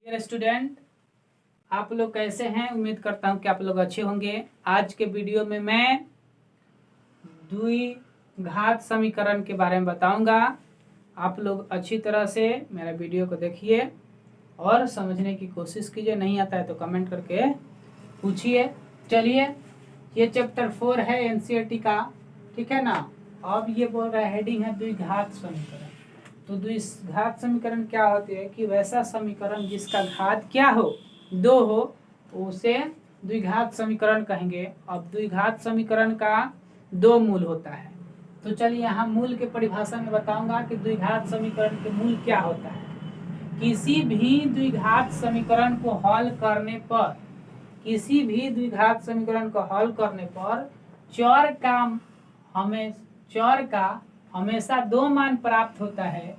Dear student, आप लोग कैसे हैं? उम्मीद करता हूं कि आप लोग अच्छे होंगे। आज के वीडियो में मैं द्विघात समीकरण के बारे में बताऊंगा। आप लोग अच्छी तरह से मेरा वीडियो को देखिए और समझने की कोशिश कीजिए। नहीं आता है तो कमेंट करके पूछिए। चलिए, ये चैप्टर 4 है एनसीईआरटी का, ठीक है ना। अब ये बोल रहा है, हेडिंग है द्विघात समीकरण। तो द्विघात समीकरण क्या होती है कि वैसा समीकरण जिसका घात क्या हो, 2 हो, उसे द्विघात समीकरण कहेंगे। अब द्विघात समीकरण का 2 मूल होता है। तो चलिए यहाँ मूल के परिभाषा में बताऊंगा कि द्विघात समीकरण के मूल क्या होता है। किसी भी द्विघात समीकरण को हल करने पर चर का हमेशा 2 मान प्राप्त होता है।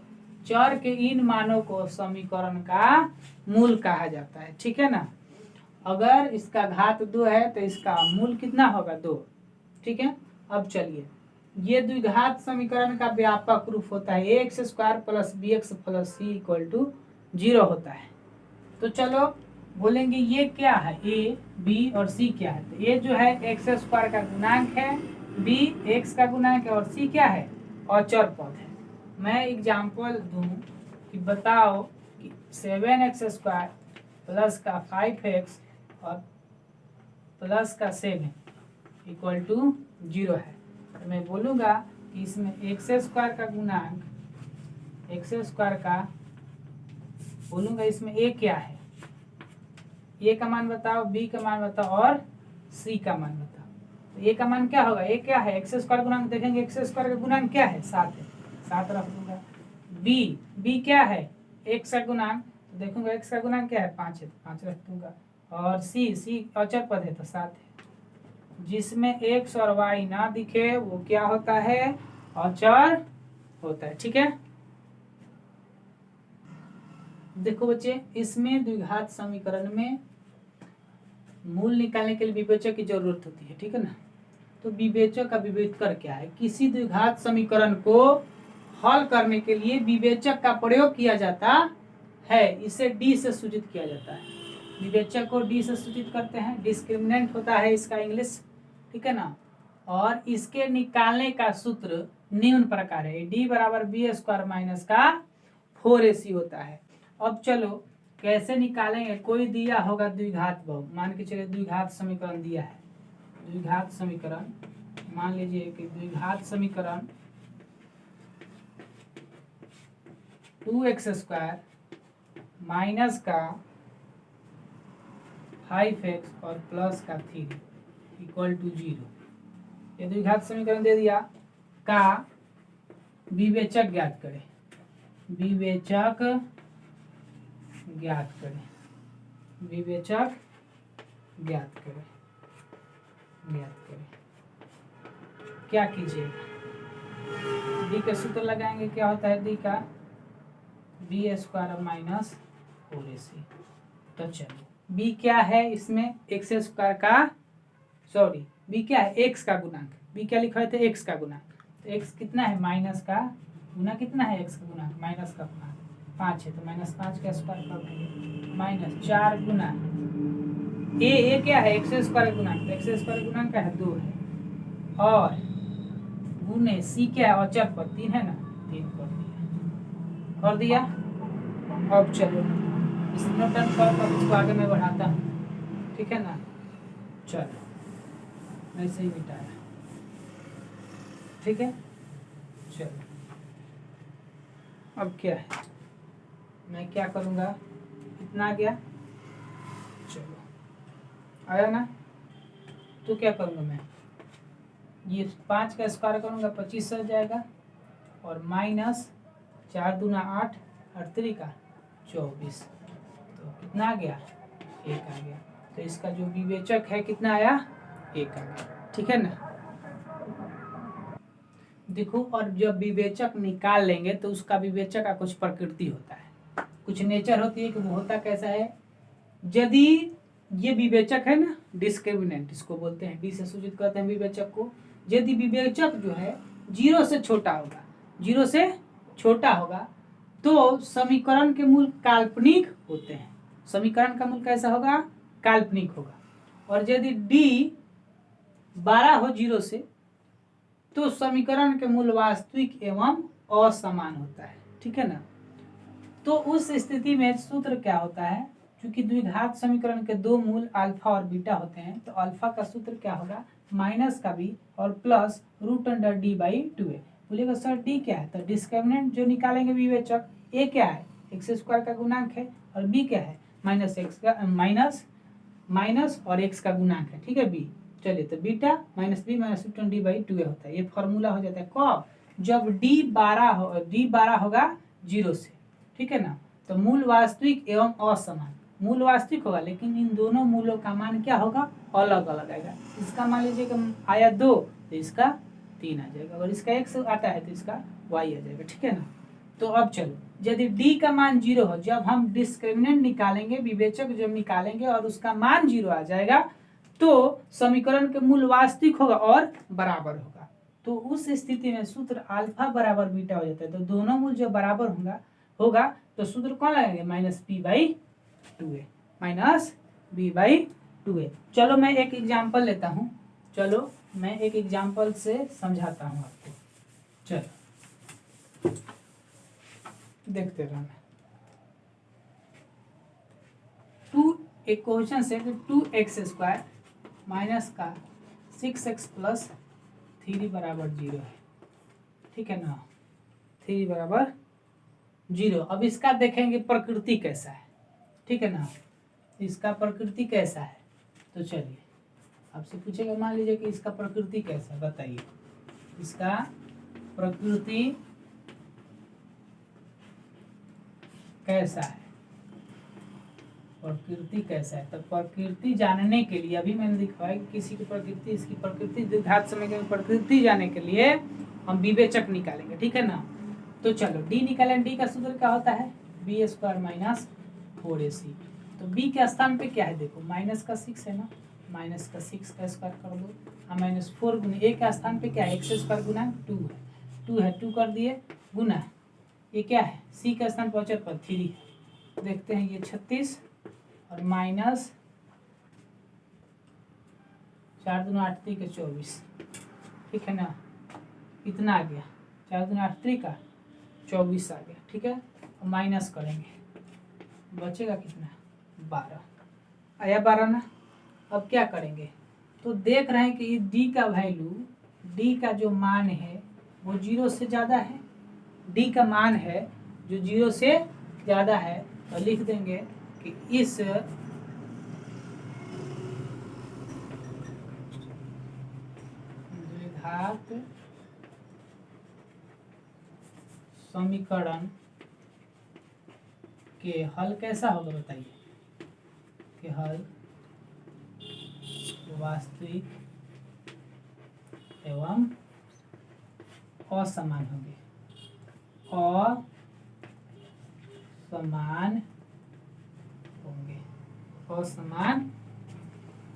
चर के इन मानों को समीकरण का मूल कहा जाता है, ठीक है ना। अगर इसका घात 2 है तो इसका मूल कितना होगा? 2, ठीक है। अब चलिए, ये द्विघात समीकरण का व्यापक रूप होता है x square plus b x plus c equal to 0 होता है। तो चलो बोलेंगे ये क्या है, ए बी और सी क्या है। तो ए जो है एक्स स्क्वायर का गुणांक है, बी एक्स का गुणांक है और सी क्या है? अचर पद है। मैं एग्जाम्पल दूं कि बताओ कि 7x स्क्वायर प्लस का 5x और प्लस का 7 इक्वल टू 0 है। तो मैं बोलूँगा कि इसमें एक्स स्क्वायर का गुणांक, एक्स स्क्वायर का बोलूँगा इसमें ए क्या है, ए का मान बताओ, बी का मान बताओ और सी का मान बताओ। तो ए का मान क्या होगा? ए क्या है? एक्स स्क्वायर गुणांक देखेंगे, एक्स स्क्वायर का गुणांक क्या है? 7 है, 7 रख दूंगा। बी क्या है? एक्स का गुणांक, तो देखूंगा एक्स का गुणांक क्या है? 5 है, तो 5 रख दूंगा। और सी अचर पद है तो 7 है। जिसमें एक्स और वाई ना दिखे वो क्या होता है? अचर होता है, ठीक है। देखो बच्चे, इसमें द्विघात समीकरण में मूल निकालने के लिए विवेचक की जरूरत होती है, ठीक है ना। तो विवेचक का विवेचक क्या है? किसी द्विघात समीकरण को हल करने के लिए विवेचक का प्रयोग किया जाता है। इसे डी से सूचित किया जाता है। विवेचक को डी से सूचित करते हैं। डिस्क्रिमिनेंट होता है इसका इंग्लिश, ठीक है ना। और इसके निकालने का सूत्र निम्न प्रकार है, डी बराबर बी स्क्वायर माइनस का 4ac होता है। अब चलो कैसे निकालेंगे? कोई दिया होगा द्विघात बहु, मान के चलिए द्विघात समीकरण दिया है। द्विघात समीकरण मान लीजिए कि द्विघात समीकरण 2x स्क्वायर माइनस का 5x और प्लस का 3 इक्वल टू 0। ये द्विघात समीकरण दे दिया। का विवेचक ज्ञात करें, विवेचक ज्ञात करें, विवेचक ज्ञात करें, ज्ञात करें। क्या कीजिएगा? डी का सूत्र लगाएंगे, क्या होता है डी का? B square minus 4ac। तो चलो बी क्या है? इसमें एक्स स्क्वायर का, सॉरी बी क्या है? एक्स का गुणांक। बी क्या लिखा थे? एक्स का गुणांक। तो एक्स कितना है? माइनस का गुना कितना है? एक्स का गुणांक माइनस का गुणांक 5 है, तो -5 का स्क्वायर कर देंगे, -4 गुना ए क्या है? एक्स स्क्वायर गुणांक। एक्स स्क्वायर गुणांक का है 2 है, और गुने सी क्या है? अचर पद 3 है ना, 3 कर दिया। अब चलो इस नोटन पर इसको आगे मैं बढ़ाता हूँ, ठीक है ना। चलो ऐसे ही मिटाया, ठीक है। चलो अब क्या है, मैं क्या करूँगा? इतना आ गया, चलो आया ना। तो क्या करूँगा मैं? ये 5 का स्क्वायर करूँगा, 25 हो जाएगा, और -4 दूना 8 और 3 का 24। तो कितना आ गया? 1 आ गया। तो इसका जो विवेचक है कितना आया? 1 आ गया, ठीक है ना। देखो, और जब विवेचक निकाल लेंगे तो उसका विवेचक का कुछ प्रकृति होता है, कुछ नेचर होती है कि वो होता कैसा है। यदि ये विवेचक है ना, डिस्क्रिमिनेंट इसको बोलते हैं, डी से सूचित करते हैं विवेचक को। यदि विवेचक जो है 0 से छोटा होगा, 0 से छोटा होगा तो समीकरण के मूल काल्पनिक होते हैं। समीकरण का मूल कैसा होगा, काल्पनिक होगा। और यदि डी 12 हो 0 से तो समीकरण के मूल वास्तविक एवं असमान होता है, ठीक है ना। तो उस स्थिति में सूत्र क्या होता है, क्योंकि द्विघात समीकरण के दो मूल अल्फा और बीटा होते हैं, तो अल्फा का सूत्र क्या होगा, माइनस का बी और प्लस √(d/2a। बोलिएगा सर डी क्या है, तो डिस्क्रिमिनेंट जो निकालेंगे विवेचक, ए क्या है, x स्क्वायर का गुणांक है, और बी क्या है, माइनस और x का गुणांक है, ठीक है बी। चलिए तो beta minus B minus √(d/2a होता है। ये फॉर्मूला हो जाता है कब, जब डी 12 होगा 0 से, ठीक है ना। तो मूल वास्तविक एवं असमान, मूल वास्तविक होगा लेकिन इन दोनों मूलों का मान क्या होगा, अलग अलग आएगा। इसका मान लीजिए कि आया 2 तो इसका 3 आ जाएगा, और इसका x आता है तो इसका y आ जाएगा, ठीक है ना। तो अब चलो, यदि d का मान 0 हो, जब हम डिस्क्रिमिनेंट निकालेंगे, विवेचक जब निकालेंगे और उसका मान 0 आ जाएगा तो समीकरण के मूल वास्तविक होगा और बराबर होगा। तो उस स्थिति में सूत्र अल्फा बराबर बीटा हो जाता है। तो दोनों मूल जब बराबर होगा तो सूत्र कौन लगाएंगे, -b/2a, -b/2a। चलो मैं एक एग्जांपल लेता हूँ, चलो मैं एक एग्जांपल से समझाता हूँ आपको। चलो देखते रहना। एक क्वेश्चन से 2x² माइनस का 6x + 3 = 0 है, ठीक है ना, 3 = 0। अब इसका देखेंगे प्रकृति कैसा है, ठीक है ना, इसका प्रकृति कैसा है। तो चलिए आपसे पूछेगा, मान लीजिए कि इसका प्रकृति कैसा है, बताइए इसका प्रकृति कैसा है, प्रकृति कैसा है। तो प्रकृति जानने के लिए अभी मैंने दिखाया कि किसी की प्रकृति, इसकी प्रकृति, द्विघात समीकरण की प्रकृति जानने के लिए हम विवेचक निकालेंगे, ठीक है ना। तो चलो डी निकालें। डी का सूत्र क्या होता है, b² - 4ac। तो b के स्थान पे क्या है, देखो माइनस का 6 है ना, माइनस का 6 का स्क्वायर कर दो, -4 गुना a के स्थान पे क्या है, x² गुना 2 है, 2 है 2 कर दिए गुना, ये क्या है, c का स्थान पर 3 है। देखते हैं ये 36 और माइनस 4 दूना 8 3 के 24, ठीक है ना, कितना आ गया, 4 दूना 8 3 का 24 आ गया, ठीक है। और माइनस करेंगे, बचेगा कितना, 12 आया, 12 ना। अब क्या करेंगे, तो देख रहे हैं कि डी का वैल्यू, डी का जो मान है वो 0 से ज़्यादा है, डी का मान है जो 0 से ज़्यादा है, तो लिख देंगे कि इस द्विघात समीकरण के हल कैसा होगा, बताइए कि हल वास्तविक एवं असमान होंगे, असमान होंगे, असमान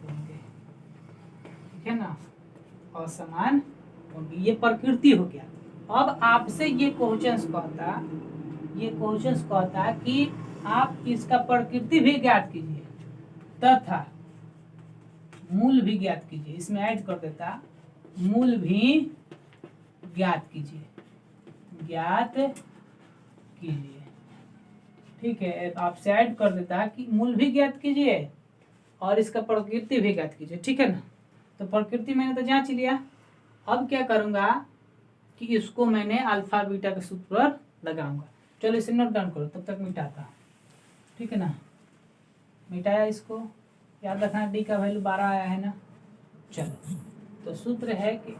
होंगे, ठीक है ना, असमान होंगे। ये प्रकृति हो गया। अब आपसे ये क्वेश्चंस कहता कि आप इसका प्रकृति भी ज्ञात कीजिए तथा मूल भी ज्ञात कीजिए। इसमें ऐड कर देता, मूल भी ज्ञात कीजिए, ठीक है। आपसे ऐड कर देता कि मूल भी ज्ञात कीजिए और इसका प्रकृति भी ज्ञात कीजिए, ठीक है ना। तो प्रकृति मैंने तो जांच लिया, अब क्या करूंगा कि इसको मैंने अल्फा बीटा के सूत्र पर लगाऊंगा। चलो इसे नोट डाउन करो, तब तक मिटाता, ठीक है ना। मिटाया, इसको याद रखना, डी का वैल्यू 12 आया है ना। चलो तो सूत्र है कि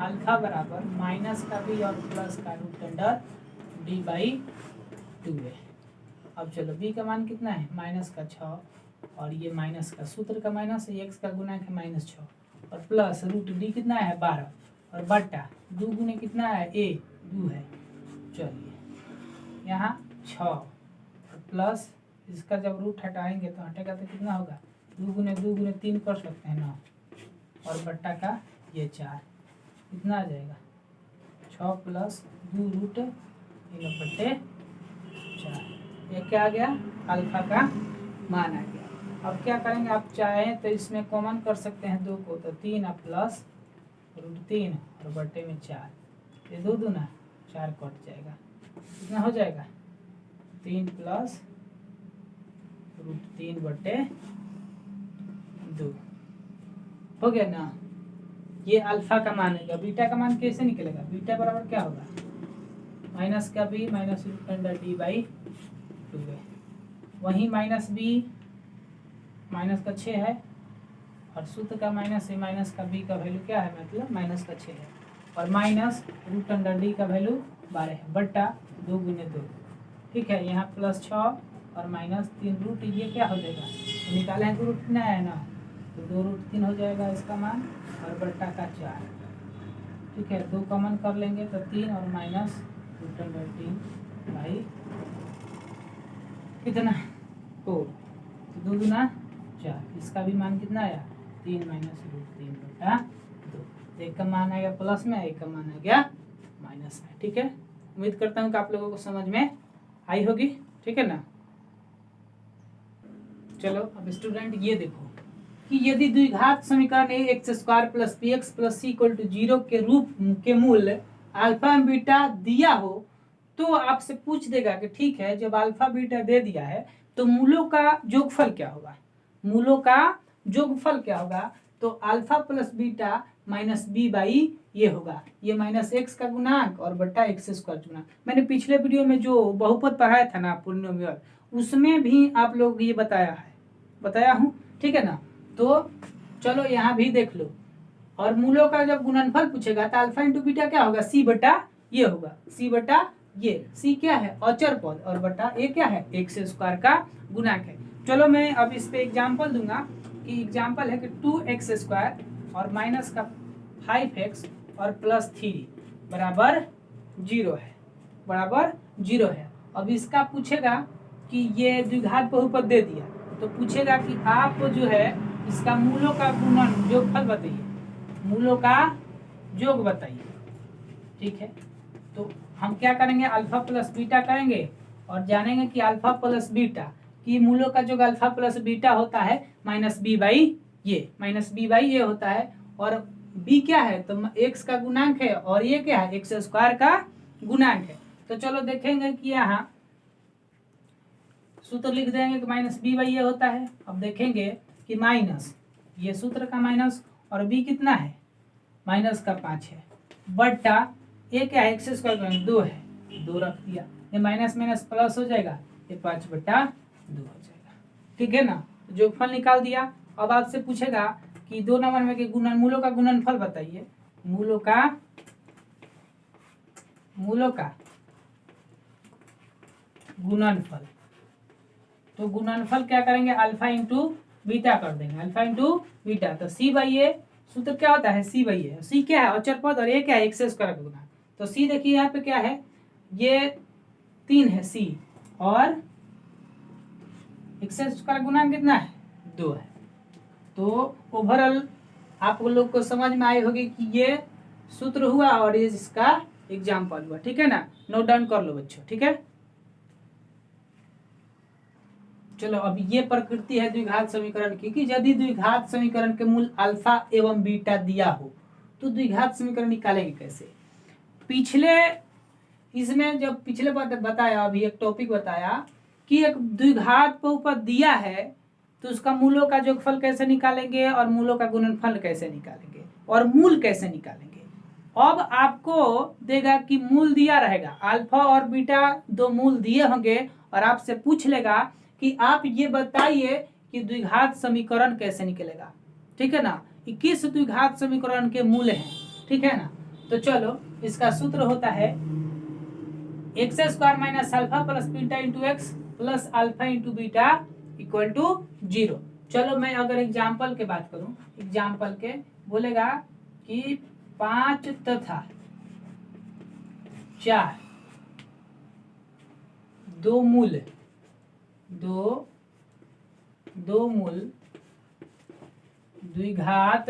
अल्फा बराबर माइनस का बी और प्लस का √d/2a। अब चलो बी का मान कितना है, माइनस का 6, और ये माइनस का सूत्र का माइनस है, x का गुना है -6, और प्लस √d कितना है 12, और बट्टा 2 गुने कितना है, a 2 है। चलिए यहाँ 6 और प्लस इसका जब रूट हटाएंगे तो हटेगा तो कितना होगा, 2 गुने 3 कर सकते हैं 9, और बट्टा का ये 4, कितना आ जाएगा 6 + 2√3/4। ये क्या आ गया, अल्फा का मान आ गया। अब क्या करेंगे, आप चाहें तो इसमें कॉमन कर सकते हैं 2 को, तो 3 प्लस √3 और बटे में 4, ये 2 दूना 4 कट जाएगा, कितना हो जाएगा 3 प्लस √3 बटे 2 हो गया ना। ये अल्फा का मान है, बीटा का मान कैसे निकलेगा, बीटा बराबर क्या होगा माइनस का बी माइनस √d/2 है, वहीं माइनस बी माइनस का 6 है और सूत्र का माइनस है, माइनस का बी का वैल्यू क्या है मतलब माइनस का 6 है और माइनस √d का वैल्यू 12 है बट्टा 2 गुने 2, ठीक है। यहाँ प्लस 6 और माइनस 3 रूट, ये क्या हो जाएगा तो निकाले हैं तो रूट कितना है ना, तो 2√3 हो जाएगा इसका मान और बट्टा का 4, ठीक है। 2 कॉमन कर लेंगे तो 3 और माइनस √3 भाई कितना 4, तो 2 दूना 4, इसका भी मान कितना आया 3 माइनस √3 बटा 2, एक का मान आएगा प्लस में, एक का मान आ गया माइनस में, ठीक है। उम्मीद करता हूँ कि आप लोगों को समझ में आई होगी, ठीक है ना। चलो अब स्टूडेंट ये देखो कि यदि द्विघात समीकरण ax² + bx + c = 0 के रूप के मूल अल्फा बीटा दिया हो तो आपसे पूछ देगा कि ठीक है जब अल्फा बीटा दे दिया है तो मूलों का योगफल क्या होगा, मूलों का योगफल क्या होगा, तो alpha plus beta minus b/, ये होगा, ये माइनस x का गुणांक और बट्टा x² गुणांक। मैंने पिछले वीडियो में जो बहुपद पढ़ाया था ना पॉलिनोमियल, उसमें भी आप लोग ये बताया हूँ, ठीक है ना। तो चलो यहाँ भी देख लो, और मूलों का जब गुणनफल पूछेगा तो अल्फा इंटू बीटा क्या होगा c बटा ये होगा, c बटा ये, c क्या है अचर पद और बटा a क्या है x² का गुणांक है। चलो मैं अब इस पे एग्जांपल दूंगा कि एग्जांपल है कि 2x² और माइनस का 5x और प्लस 3 बराबर 0 है, बराबर 0 है। अब इसका पूछेगा कि ये द्विघात बहुपद दे दिया तो पूछेगा कि आप जो है इसका मूलों का गुणन योगफल बताइए, मूलों का योग बताइए, ठीक है। तो हम क्या करेंगे अल्फा प्लस बीटा करेंगे और जानेंगे कि अल्फा प्लस बीटा की मूलों का योग अल्फा प्लस बीटा होता है माइनस b/, ये माइनस b/, ये होता है और b क्या है तो x का गुणांक है और ये क्या है x² का गुणांक है। तो चलो देखेंगे कि यहाँ सूत्र लिख देंगे कि माइनस b/, ये होता है। अब देखेंगे कि माइनस ये सूत्र का माइनस और b कितना है माइनस का 5 है बट्टा ये क्या है x² 2 है, 2 रख दिया, ये माइनस माइनस प्लस हो जाएगा, ये 5/2 हो जाएगा, ठीक है ना। योगफल निकाल दिया। अब आपसे पूछेगा कि 2 नंबर में के मूलों का गुणनफल बताइए, मूलों का गुणनफल, तो गुणनफल क्या करेंगे अल्फा इंटू बीटा कर देंगे, अल्फा इंटू बीटा, तो c/a सूत्र क्या होता है c/a, c क्या है अचर पद और ये क्या है x² का गुणांक, तो c देखिए यहाँ पे क्या है ये 3 है c और x² का गुणांक कितना है 2 है। तो ओवरऑल आप लोग को समझ में आई होगी कि ये सूत्र हुआ और ये इसका एग्जाम्पल हुआ, ठीक है ना। नोट डाउन कर लो बच्चों, ठीक है। चलो अब ये प्रकृति है द्विघात समीकरण की कि यदि द्विघात समीकरण के मूल अल्फा एवं बीटा दिया हो तो द्विघात समीकरण निकालेंगे कैसे। पिछले इसमें जब पिछले बार बताया, अभी एक टॉपिक बताया कि एक द्विघात बहुपद दिया है तो उसका मूलों का योगफल कैसे निकालेंगे और मूलों का गुणनफल कैसे निकालेंगे और मूल कैसे निकालेंगे। अब आपको देगा कि मूल दिया रहेगा अल्फा और बीटा, 2 मूल दिए होंगे और आपसे पूछ लेगा कि आप ये बताइए कि द्विघात समीकरण कैसे निकलेगा, ठीक है ना। 21 द्विघात समीकरण के मूल हैं, ठीक है ना। तो चलो इसका सूत्र होता है x² - alpha plus beta into x plus alpha into beta equal to 0। चलो मैं अगर एग्जाम्पल के बात करूं, एग्जाम्पल के बोलेगा कि 5 तथा 4 दो मूल द्विघात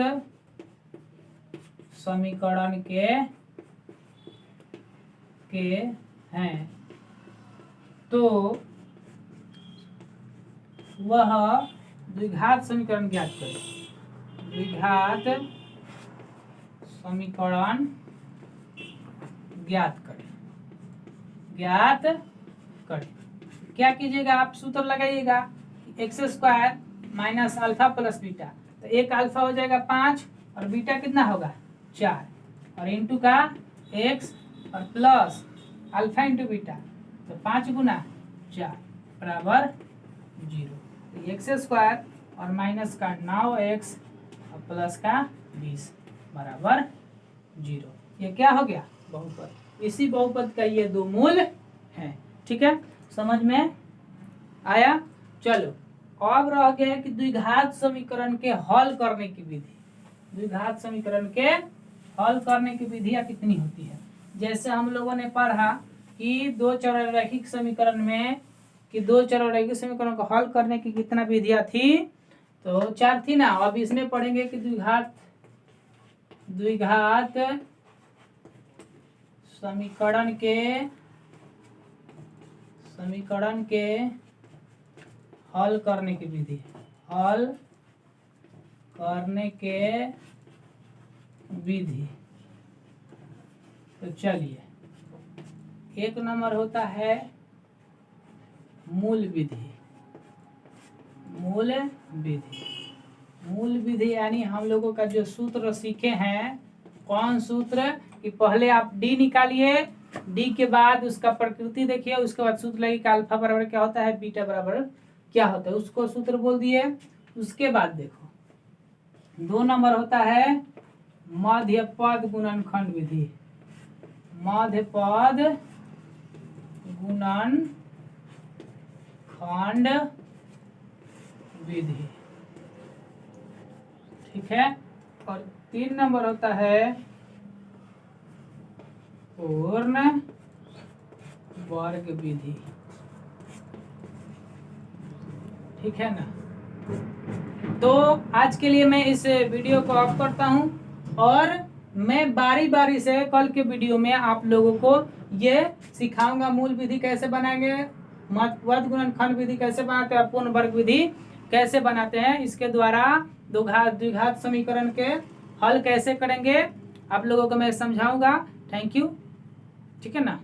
समीकरण के हैं तो वह द्विघात समीकरण ज्ञात करें। द्विघात समीकरण ज्ञात करें। ज्ञात करें क्या कीजिएगा, आप सूत्र लगाइएगा x square minus alpha plus beta, तो एक अल्फा हो जाएगा 5 और बीटा कितना होगा 4, और इंटू का एक्स और प्लस अल्फा इंटू बीटा, तो 5 गुना 4 बराबर 0। तो एक्स स्क्वायर और माइनस का 9x और प्लस का 20 बराबर 0। ये क्या हो गया, बहुपद। इसी बहुपद का ये दो मूल है। ठीक है, समझ में आया। चलो अब रह गया कि द्विघात समीकरण के हल करने की विधि। द्विघात समीकरण के हल करने की विधियां कितनी होती है। जैसे हम लोगों ने पढ़ा कि दो चररैखिक समीकरण में कि दो चररैखिक समीकरण को हल करने की कितना विधियां थी, तो 4 थी ना। अब इसमें पढ़ेंगे कि द्विघात समीकरण के हल करने की विधि। हल करने के विधि, तो चलिए, एक नंबर होता है मूल विधि। मूल विधि, मूल विधि यानी हम लोगों का जो सूत्र सीखे हैं, कौन सूत्र, कि पहले आप डी निकालिए, डी के बाद उसका प्रकृति देखिए, उसके बाद सूत्र लगी कि अल्फा बराबर क्या होता है, बीटा बराबर क्या होता है, उसको सूत्र बोल दिए। उसके बाद देखो 2 नंबर होता है मध्य पद गुणनखंड विधि। मध्य पद गुणनखंड विधि, ठीक है। और 3 नंबर होता है पूर्ण वर्ग विधि, ठीक है ना। तो आज के लिए मैं इस वीडियो को ऑफ करता हूं, और मैं बारी बारी से कल के वीडियो में आप लोगों को ये सिखाऊंगा मूल विधि कैसे बनाएंगे, मध्य गुणनखंड विधि कैसे बनाते हैं, पूर्ण वर्ग विधि कैसे बनाते हैं, इसके द्वारा द्विघात समीकरण के हल कैसे करेंगे आप लोगों को मैं समझाऊंगा। थैंक यू, ठीक है ना।